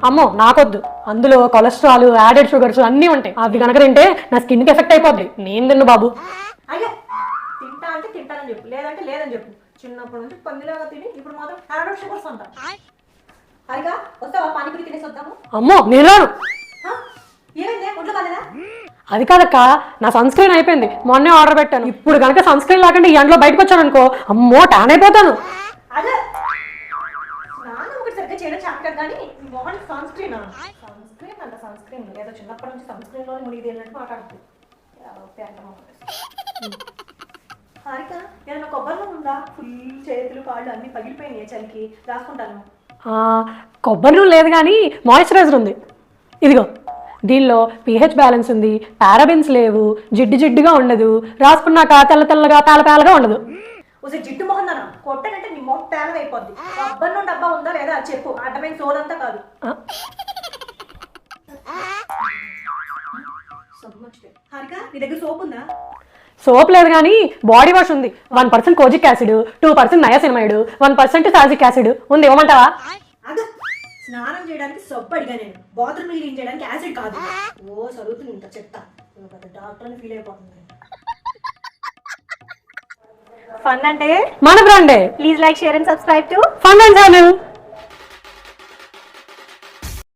అమ్మో నాకొద్దు, అందులో కొలెస్ట్రాల్ యాడెడ్ షుగర్స్ అన్నీ ఉంటాయి. అవి కనుక తింటే నా స్కిన్ కి ఎఫెక్ట్ అయిపోద్ది. నేను తిన్ను బాబు. అయ్యో తింటా అంటే తింటానని చెప్పు, లేదంటే లేదని చెప్పు. చిన్నప్పటి నుంచి పందిలాగా తిని ఇప్పుడు మాత్రం యాడెడ్ షుగర్స్ అంట. హరిగా వస్తావా, పానీపూరి తినేసి వద్దాము. అమ్మో నేను రాను. ఏమైంది, ఒంట్లో బాలేదా? అది కాదక్క, నా సన్ స్క్రీన్ అయిపోయింది, మొన్నే ఆర్డర్ పెట్టాను. ఇప్పుడు కనుక సన్ స్క్రీన్ లేకుండా ఈ ఎండలో బయటకు వచ్చాను అనుకో, అమ్మో ట్యాన్ అయిపోతాను. అదే నాన్న ఒకటి సరిగ్గా చేయడం చెప్పారు కానీ మోహన్ సన్ స్క్రీన్ అంట. సన్ స్క్రీన్ ఏదో చిన్నప్పటి నుంచి సన్ స్క్రీన్ లోనే మునిగి తేలినట్టు మాట్లాడుతుంది. హారిక ఏదైనా కొబ్బరి నూనె ఉందా? ఫుల్ చేతులు కాళ్ళు అన్ని పగిలిపోయినాయి చలికి, రాసుకుంటాను. కొబ్బరి నూనె లేదు కానీ మాయిశ్చరైజర్ ఉంది, ఇదిగో. దీనిలో pH బ్యాలెన్స్ ఉంది, పారాబెన్స్ లేవు, జిడ్డు జిడ్డుగా ఉండదు, రాసుకున్నాక తెల్ల తెల్లగా పేల పేలగా ఉండదు. ఒకసారి జిడ్డు మొహం దానా కొట్టానంటే నీ మొహం పేలగా అయిపోద్ది. కొబ్బరి నూనె డబ్బా ఉందా లేదా చెప్పు, అడ్డమైన సోదంతా కాదు. హారిక నీ దగ్గర సోప్ ఉందా? సోప్ లేదు కానీ బాడీ వాష్ ఉంది. 1% కోజిక్ యాసిడ్, 2% నయాసినమైడ్, 1% సాల్జిక్ యాసిడ్ ఉంది, ఇవ్వమంటావా? స్నానం చేయడానికి సబ్బు అడిగా నేను, బాత్రూమ్ క్లీన్ చేయడానికి యాసిడ్ కాదు. ఓ చదువుతుంది ఇంత చెత్త, డాక్టర్ అని ఫీల్ అయిపోతుంది. ఫన్ అంటే మన బ్రాండే. Please like, share and subscribe to fun and channel.